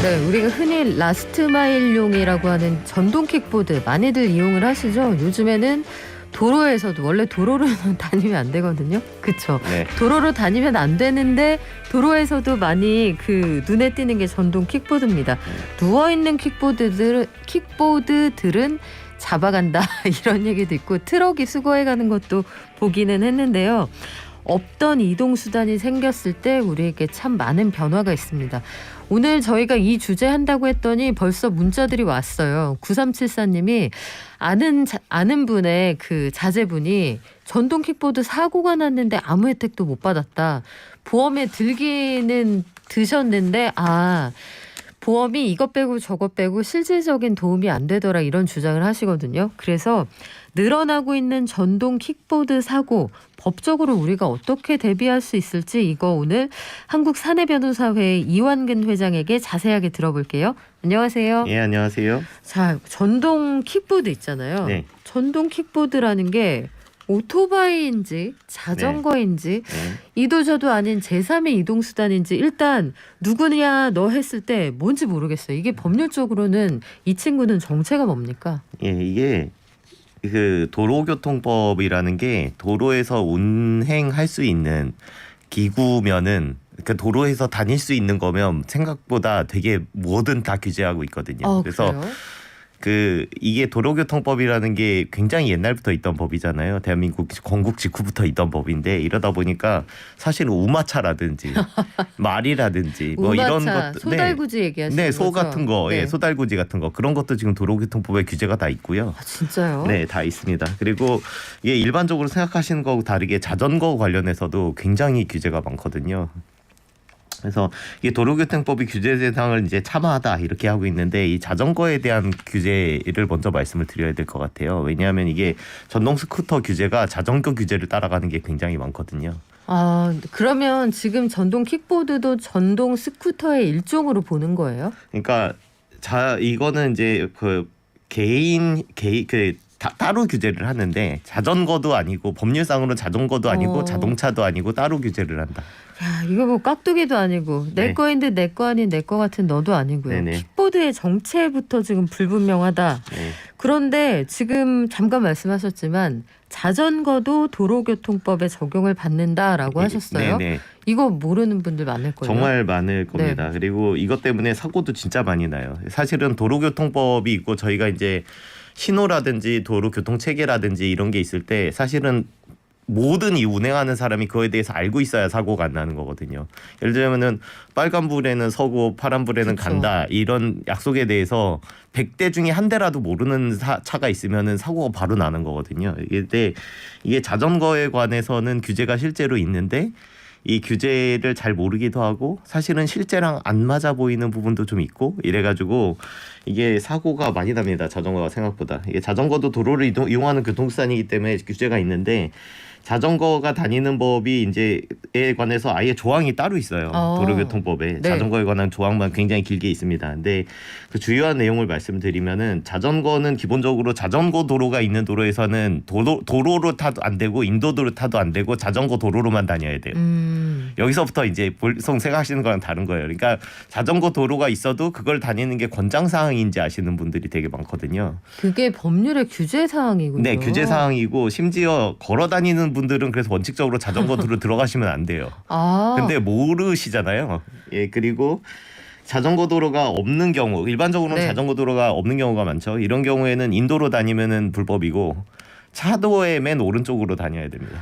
네, 우리가 흔히 라스트마일용이라고 하는 전동 킥보드 많이들 이용을 하시죠. 요즘에는 도로에서도 원래 도로로는 다니면 안 되거든요. 그렇죠. 네. 도로로 다니면 안 되는데 도로에서도 많이 그 눈에 띄는 게 전동 킥보드입니다. 누워 있는 킥보드들은 잡아간다 이런 얘기도 있고 트럭이 수거해가는 것도 보기는 했는데요. 없던 이동수단이 생겼을 때 우리에게 참 많은 변화가 있습니다. 오늘 저희가 이 주제 한다고 했더니 벌써 문자들이 왔어요. 9374님이 아는 분의 그 자제분이 전동 킥보드 사고가 났는데 아무 혜택도 못 받았다. 보험에 들기는 드셨는데 보험이 이것 빼고 저것 빼고 실질적인 도움이 안 되더라 이런 주장을 하시거든요. 그래서 늘어나고 있는 전동 킥보드 사고 법적으로 우리가 어떻게 대비할 수 있을지 이거 오늘 한국사내변호사회 이완근 회장에게 자세하게 들어볼게요. 안녕하세요. 예, 안녕하세요. 자, 전동 킥보드 있잖아요. 네. 전동 킥보드라는 게 오토바이인지 자전거인지 이도저도 아닌 제3의 이동수단인지 일단 누구냐 너 했을 때 뭔지 모르겠어요. 이게 법률적으로는 이 친구는 정체가 뭡니까? 예, 이게 그 도로교통법이라는 게 도로에서 운행할 수 있는 기구면은 그 도로에서 다닐 수 있는 거면 생각보다 되게 뭐든 다 규제하고 있거든요. 그래서 그래요? 이게 도로교통법이라는 게 굉장히 옛날부터 있던 법이잖아요. 대한민국 건국 직후부터 있던 법인데 이러다 보니까 사실은 우마차라든지 말이라든지 뭐 이런 것들, 소달구지 얘기하시는 네, 거죠? 소 같은 거, 네. 예, 소달구지 같은 거 그런 것도 지금 도로교통법에 규제가 다 있고요. 진짜요? 네, 다 있습니다. 그리고 이게 일반적으로 생각하시는 거하고 다르게 자전거 관련해서도 굉장히 규제가 많거든요. 그래서 이게 도로교통법이 규제 대상을 이제 참하다 이렇게 하고 있는데 이 자전거에 대한 규제를 먼저 말씀을 드려야 될 것 같아요. 왜냐하면 이게 전동 스쿠터 규제가 자전거 규제를 따라가는 게 굉장히 많거든요. 그러면 지금 전동 킥보드도 전동 스쿠터의 일종으로 보는 거예요? 그러니까 이거는 이제 따로 규제를 하는데 자전거도 아니고 법률상으로는 자전거도 아니고 자동차도 아니고 따로 규제를 한다. 야, 이거 뭐 깍두기도 아니고 내 네. 거인데 내 거 아닌 내 거 같은 너도 아니고요. 네네. 킥보드의 정체부터 지금 불분명하다. 네. 그런데 지금 잠깐 말씀하셨지만 자전거도 도로교통법에 적용을 받는다라고 하셨어요. 네네. 이거 모르는 분들 많을 거예요. 정말 많을 겁니다. 그리고 이것 때문에 사고도 진짜 많이 나요. 사실은 도로교통법이 있고 저희가 이제 신호라든지 도로교통체계라든지 이런 게 있을 때 사실은 모든 이 운행하는 사람이 그거에 대해서 알고 있어야 사고가 안 나는 거거든요. 예를 들면은 빨간불에는 서고 파란불에는 그쵸. 간다 이런 약속에 대해서 100대 중에 한 대라도 모르는 차가 있으면은 사고가 바로 나는 거거든요. 이게 자전거에 관해서는 규제가 실제로 있는데 이 규제를 잘 모르기도 하고 사실은 실제랑 안 맞아 보이는 부분도 좀 있고 이래가지고 이게 사고가 많이 납니다. 자전거가 생각보다. 이게 자전거도 도로를 이용하는 교통수단이기 때문에 규제가 있는데 자전거가 다니는 법이 이제에 관해서 아예 조항이 따로 있어요. 도로교통법에 네. 자전거에 관한 조항만 굉장히 길게 있습니다. 근데 그 주요한 내용을 말씀드리면은 자전거는 기본적으로 자전거 도로가 있는 도로에서는 도로로 타도 안 되고 인도도로 타도 안 되고 자전거 도로로만 다녀야 돼요. 여기서부터 이제 보통 생각하시는 거랑 다른 거예요. 그러니까 자전거 도로가 있어도 그걸 다니는 게 권장 사항인지 아시는 분들이 되게 많거든요. 그게 법률의 규제 사항이군요. 네, 규제 사항이고 심지어 걸어 다니는 분들은 그래서 원칙적으로 자전거 도로 들어가시면 안 돼요. 근데 모르시잖아요. 예, 그리고 자전거 도로가 없는 경우, 일반적으로는 네. 자전거 도로가 없는 경우가 많죠. 이런 경우에는 인도로 다니면은 불법이고 차도의 맨 오른쪽으로 다녀야 됩니다.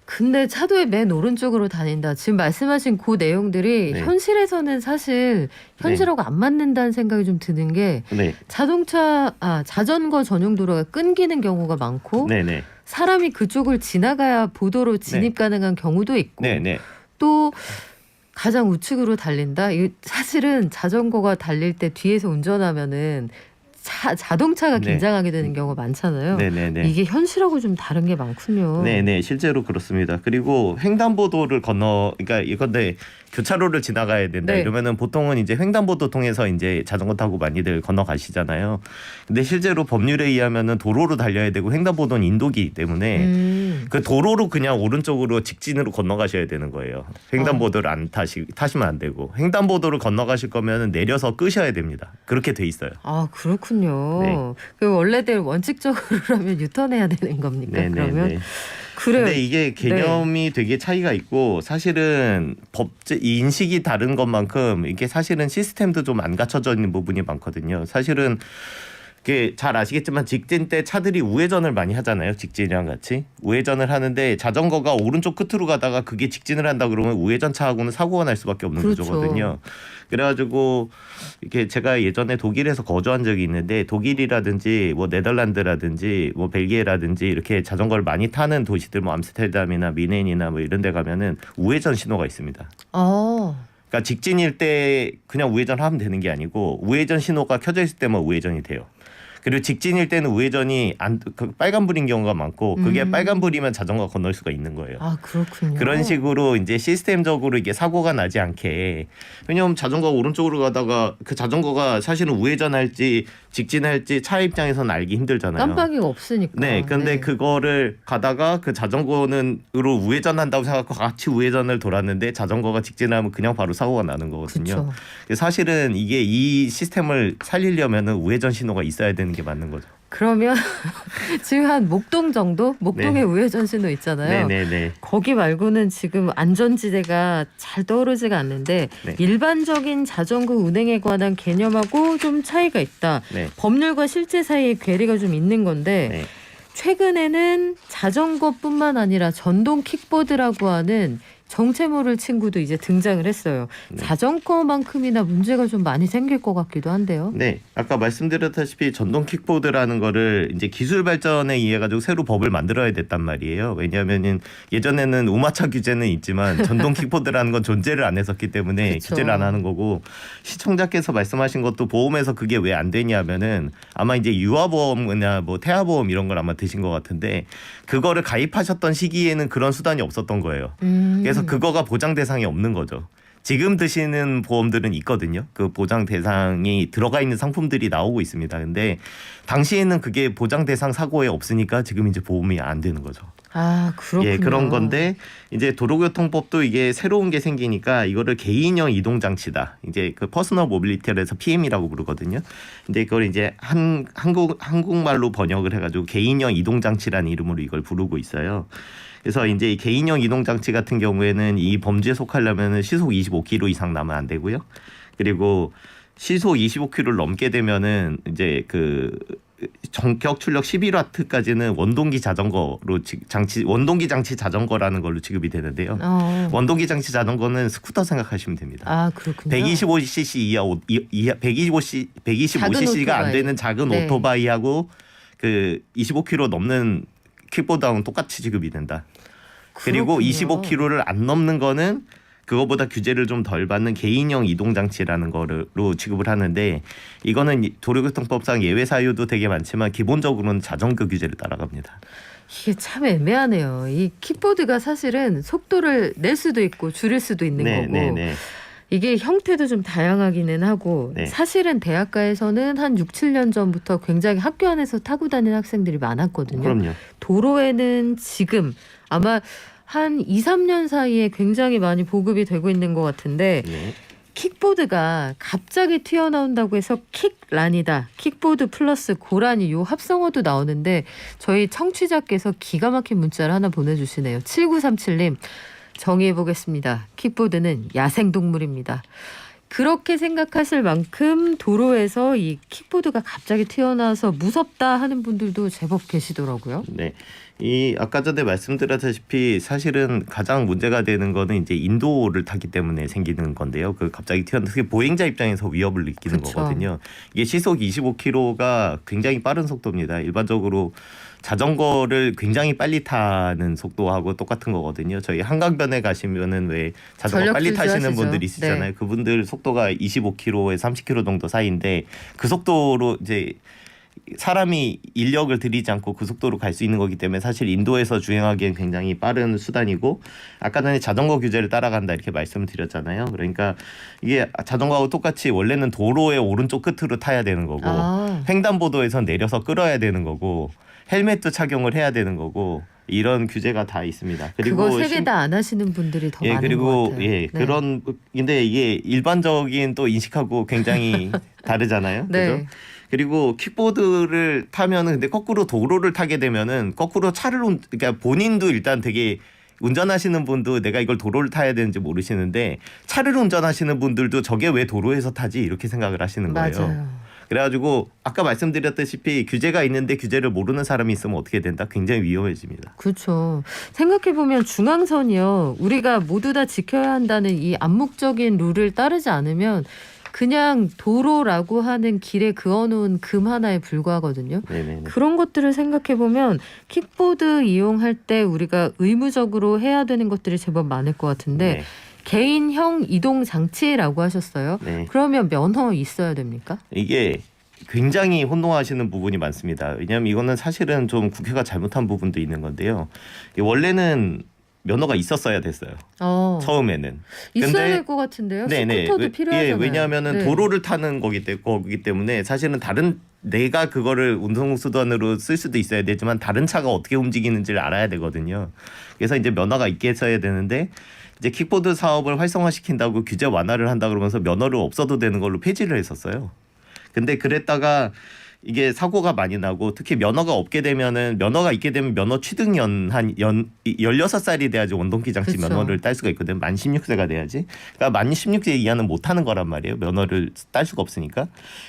근데 차도의 맨 오른쪽으로 다닌다. 지금 말씀하신 그 내용들이 네. 현실에서는 사실 현실하고 안 맞는다는 생각이 좀 드는 게 네, 자전거 전용 도로가 끊기는 경우가 많고 네, 네, 사람이 그쪽을 지나가야 보도로 진입 가능한 경우도 있고 네, 네. 또 가장 우측으로 달린다. 이 사실은 자전거가 달릴 때 뒤에서 운전하면은 자동차가 네. 긴장하게 되는 경우가 많잖아요. 네네네. 이게 현실하고 좀 다른 게 많군요. 네네, 실제로 그렇습니다. 그리고 횡단보도를 그러니까 이건데 교차로를 지나가야 된다 네. 이러면은 보통은 이제 횡단보도 통해서 이제 자전거 타고 많이들 건너가시잖아요. 근데 실제로 법률에 의하면은 도로로 달려야 되고 횡단보도는 인도기이기 때문에 그 도로로 그냥 오른쪽으로 직진으로 건너가셔야 되는 거예요. 횡단보도를 안 타시면 안 되고, 횡단보도를 건너가실 거면은 내려서 끄셔야 됩니다. 그렇게 돼 있어요. 아 그렇군요. 네. 그 원래대로 원칙적으로라면 유턴해야 되는 겁니까? 그러면 그래요. 근데 이게 개념이 되게 차이가 있고 사실은 인식이 다른 것만큼 이게 사실은 시스템도 좀 안 갖춰져 있는 부분이 많거든요. 사실은 그게 잘 아시겠지만 직진 때 차들이 우회전을 많이 하잖아요. 직진이랑 같이 우회전을 하는데 자전거가 오른쪽 끝으로 가다가 그게 직진을 한다 그러면 우회전 차하고는 사고가 날 수밖에 없는 그렇죠. 구조거든요. 그래가지고 이렇게 제가 예전에 독일에서 거주한 적이 있는데 독일이라든지 뭐 네덜란드라든지 뭐 벨기에라든지 이렇게 자전거를 많이 타는 도시들 뭐 암스테르담이나 미넨이나 뭐 이런 데 가면은 우회전 신호가 있습니다. 그러니까 직진일 때 그냥 우회전하면 되는 게 아니고 우회전 신호가 켜져 있을 때만 우회전이 돼요. 그리고 직진일 때는 우회전이 빨간불인 경우가 많고 그게 빨간불이면 자전거 건널 수가 있는 거예요. 아 그렇군요. 그런 식으로 이제 시스템적으로 이게 사고가 나지 않게. 왜냐하면 자전거가 오른쪽으로 가다가 그 자전거가 사실은 우회전할지 직진할지 차 입장에서는 알기 힘들잖아요. 깜빡이가 없으니까. 네, 근데 그거를 가다가 그 자전거는으로 우회전한다고 생각하고 같이 우회전을 돌았는데 자전거가 직진하면 그냥 바로 사고가 나는 거거든요. 그쵸. 사실은 이게 이 시스템을 살리려면은 우회전 신호가 있어야 되는 게 맞는 거죠. 그러면 지금 한 목동 정도? 목동에 우회전 신호 있잖아요. 네네네. 거기 말고는 지금 안전지대가 잘 떠오르지가 않는데 네. 일반적인 자전거 운행에 관한 개념하고 좀 차이가 있다. 네. 법률과 실제 사이에 괴리가 좀 있는 건데 네. 최근에는 자전거뿐만 아니라 전동 킥보드라고 하는 정체 모를 친구도 이제 등장을 했어요. 네. 자전거만큼이나 문제가 좀 많이 생길 것 같기도 한데요. 네, 아까 말씀드렸다시피 전동 킥보드라는 거를 이제 기술 발전에 의해 가지고 새로 법을 만들어야 됐단 말이에요. 왜냐하면은 예전에는 우마차 규제는 있지만 전동 킥보드라는 건 존재를 안 했었기 때문에 그쵸. 규제를 안 하는 거고, 시청자께서 말씀하신 것도 보험에서 그게 왜 안 되냐면은 아마 이제 유아보험이나 뭐 태아보험 이런 걸 아마 드신 것 같은데 그거를 가입하셨던 시기에는 그런 수단이 없었던 거예요. 그래서 그거가 보장 대상이 없는 거죠. 지금 드시는 보험들은 있거든요. 그 보장 대상이 들어가 있는 상품들이 나오고 있습니다. 근데 당시에는 그게 보장 대상 사고에 없으니까 지금 이제 보험이 안 되는 거죠. 아, 그렇군요. 예, 그런 건데 이제 도로교통법도 이게 새로운 게 생기니까 이거를 개인형 이동 장치다. 이제 그 퍼스널 모빌리티를 해서 PM이라고 부르거든요. 근데 이걸 이제 한국말로 번역을 해가지고 개인형 이동 장치라는 이름으로 이걸 부르고 있어요. 그래서 이제 이 개인형 이동 장치 같은 경우에는 이 범죄에 속하려면은 시속 25km 이상 나면 안 되고요. 그리고 시속 25km를 넘게 되면은 이제 그 전격 출력 11W까지는 원동기 자전거로 원동기 장치 자전거라는 걸로 취급이 되는데요. 원동기 장치 자전거는 스쿠터 생각하시면 됩니다. 아, 그렇군요. 125cc 이하 125cc가 안 되는 작은 네. 오토바이하고 그 25km 넘는 킥보드하고는 똑같이 취급이 된다. 그리고 그렇군요. 25km를 안 넘는 거는 그거보다 규제를 좀 덜 받는 개인형 이동장치라는 거로 취급을 하는데, 이거는 도로교통법상 예외 사유도 되게 많지만 기본적으로는 자전거 규제를 따라갑니다. 이게 참 애매하네요. 이 킥보드가 사실은 속도를 낼 수도 있고 줄일 수도 있는 거고 이게 형태도 좀 다양하기는 하고 사실은 대학가에서는 한 6, 7년 전부터 굉장히 학교 안에서 타고 다니는 학생들이 많았거든요. 그럼요. 도로에는 지금 아마 한 2, 3년 사이에 굉장히 많이 보급이 되고 있는 것 같은데 킥보드가 갑자기 튀어나온다고 해서 킥란이다. 킥보드 플러스 고라니 요 합성어도 나오는데 저희 청취자께서 기가 막힌 문자를 하나 보내주시네요. 7937님. 정의해보겠습니다. 킥보드는 야생동물입니다. 그렇게 생각하실 만큼 도로에서 이 킥보드가 갑자기 튀어나와서 무섭다 하는 분들도 제법 계시더라고요. 네. 이 아까 전에 말씀드렸다시피 사실은 가장 문제가 되는 거는 이제 인도를 타기 때문에 생기는 건데요. 그 갑자기 튀어나와서 보행자 입장에서 위협을 느끼는 그쵸. 거거든요. 이게 시속 25km가 굉장히 빠른 속도입니다. 일반적으로 자전거를 굉장히 빨리 타는 속도하고 똑같은 거거든요. 저희 한강변에 가시면은 왜 자전거 전력 빨리 타시는 질주하시죠. 분들 있으잖아요. 네. 그분들 속도가 25km에 30km 정도 사이인데 그 속도로 이제 사람이 인력을 들이지 않고 그 속도로 갈 수 있는 거기 때문에 사실 인도에서 주행하기엔 굉장히 빠른 수단이고 아까 전에 자전거 규제를 따라간다 이렇게 말씀을 드렸잖아요. 그러니까 이게 자전거하고 똑같이 원래는 도로의 오른쪽 끝으로 타야 되는 거고 횡단보도에선 내려서 끌어야 되는 거고 헬멧도 착용을 해야 되는 거고 이런 규제가 다 있습니다. 그리고 세 개 다 안 하시는 분들이 더 많은 그리고 것 같아요. 예, 그런 근데 이게 일반적인 또 인식하고 굉장히 다르잖아요. 네. 그죠? 그리고 킥보드를 타면은 근데 거꾸로 도로를 타게 되면은 거꾸로 그러니까 본인도 일단 되게 운전하시는 분도 내가 이걸 도로를 타야 되는지 모르시는데 차를 운전하시는 분들도 저게 왜 도로에서 타지 이렇게 생각을 하시는 거예요. 맞아요. 그래가지고 아까 말씀드렸다시피 규제가 있는데 규제를 모르는 사람이 있으면 어떻게 된다? 굉장히 위험해집니다. 그렇죠. 생각해보면 중앙선이요. 우리가 모두 다 지켜야 한다는 이 암묵적인 룰을 따르지 않으면 그냥 도로라고 하는 길에 그어놓은 금 하나에 불과하거든요. 네네네. 그런 것들을 생각해보면 킥보드 이용할 때 우리가 의무적으로 해야 되는 것들이 제법 많을 것 같은데 네. 개인형 이동 장치라고 하셨어요. 네. 그러면 면허 있어야 됩니까? 이게 굉장히 혼동하시는 부분이 많습니다. 왜냐하면 이거는 사실은 좀 국회가 잘못한 부분도 있는 건데요. 이게 원래는 면허가 있었어야 됐어요. 처음에는. 있어야 근데 될 것 같은데요. 네네. 스쿠터도 필요하잖아요. 왜냐하면은 네. 도로를 타는 거기 때문에 사실은 다른 내가 그거를 운송수단으로 쓸 수도 있어야 되지만 다른 차가 어떻게 움직이는지를 알아야 되거든요. 그래서 이제 면허가 있게 했어야 되는데 이제 킥보드 사업을 활성화시킨다고 규제 완화를 한다 그러면서 면허를 없어도 되는 걸로 폐지를 했었어요. 근데 그랬다가 이게 사고가 많이 나고 특히 면허가 있게 되면 면허 취득연 한 16살이 돼야지 원동기 장치 그쵸. 면허를 딸 수가 있거든. 만 16세가 돼야지. 그러니까 만 16세 이하는 못 하는 거란 말이에요. 면허를 딸 수가 없으니까.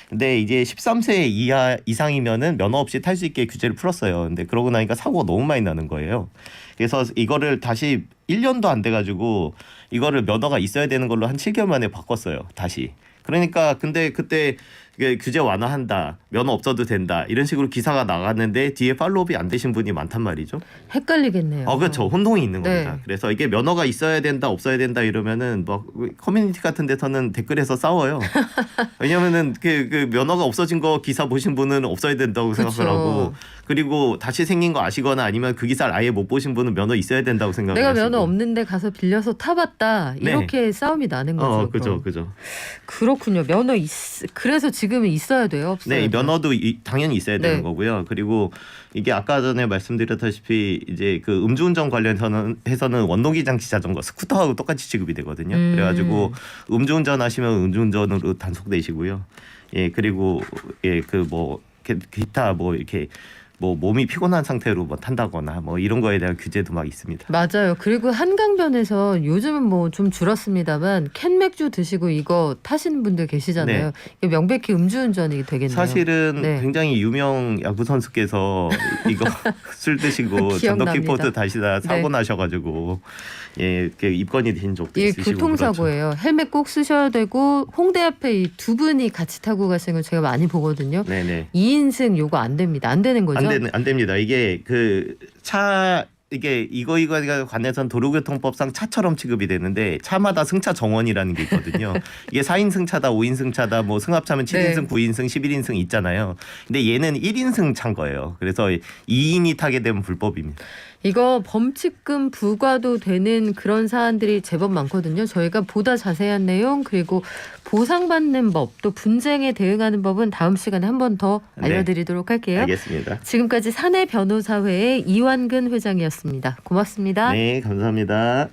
근데 이제 13세 이상이면은 면허 없이 탈 수 있게 규제를 풀었어요. 근데 그러고 나니까 사고가 너무 많이 나는 거예요. 그래서 이거를 다시 1년도 안 돼 가지고 이거를 면허가 있어야 되는 걸로 한 7개월 만에 바꿨어요. 다시. 그러니까 근데 그때 규제 완화한다, 면허 없어도 된다 이런 식으로 기사가 나갔는데 뒤에 팔로우업이 안 되신 분이 많단 말이죠. 헷갈리겠네요. 그렇죠. 혼동이 있는 네. 겁니다. 그래서 이게 면허가 있어야 된다, 없어야 된다 이러면은 뭐 커뮤니티 같은 데서는 댓글에서 싸워요. 왜냐면은 그 면허가 없어진 거 기사 보신 분은 없어야 된다고 그쵸. 생각을 하고 그리고 다시 생긴 거 아시거나 아니면 그 기사를 아예 못 보신 분은 면허 있어야 된다고 생각을 내가 하시고. 면허 없는데 가서 빌려서 타봤다 이렇게 싸움이 나는 거죠. 그죠, 그럼. 그죠. 그렇군요. 그래서 지금은 있어야 돼요, 없어야 네, 돼요? 면허도 당연히 있어야 되는 네. 거고요. 그리고 이게 아까 전에 말씀드렸다시피 이제 그 음주운전 관련해서는 원동기 장치 자전거 스쿠터하고 똑같이 취급이 되거든요. 그래가지고 음주운전 하시면 음주운전으로 단속되시고요. 예, 그리고 그 뭐 기타 뭐 이렇게 뭐 몸이 피곤한 상태로 뭐 탄다거나 뭐 이런 거에 대한 규제도 막 있습니다. 맞아요. 그리고 한강변에서 요즘은 뭐 좀 줄었습니다만 캔 맥주 드시고 이거 타시는 분들 계시잖아요. 이거 명백히 음주운전이 되겠네요. 사실은 네. 굉장히 유명 야구 선수께서 이거 술 드시고 기억납니다. 전동 킥보드 타시다 사고 네. 나셔가지고 이렇게 입건이 된 적도 이게 있으시고 교통사고예요. 헬멧 꼭 쓰셔야 되고 홍대 앞에 이 두 분이 같이 타고 가시는 걸 제가 많이 보거든요. 네네. 2인승 요거 안 됩니다. 안 되는 거죠? 안 됩니다. 이게 그 차 이게 이거에 관해서는 도로교통법상 차처럼 취급이 되는데 차마다 승차 정원이라는 게 있거든요. 이게 4인승 차다, 5인승 차다, 뭐 승합차면 7인승, 네. 9인승, 11인승 있잖아요. 근데 얘는 1인승 차인 거예요. 그래서 2인이 타게 되면 불법입니다. 이거 범칙금 부과도 되는 그런 사안들이 제법 많거든요. 저희가 보다 자세한 내용 그리고 보상받는 법 또 분쟁에 대응하는 법은 다음 시간에 한 번 더 알려드리도록 할게요. 알겠습니다. 지금까지 사내 변호사회의 이완근 회장이었습니다. 고맙습니다. 네, 감사합니다.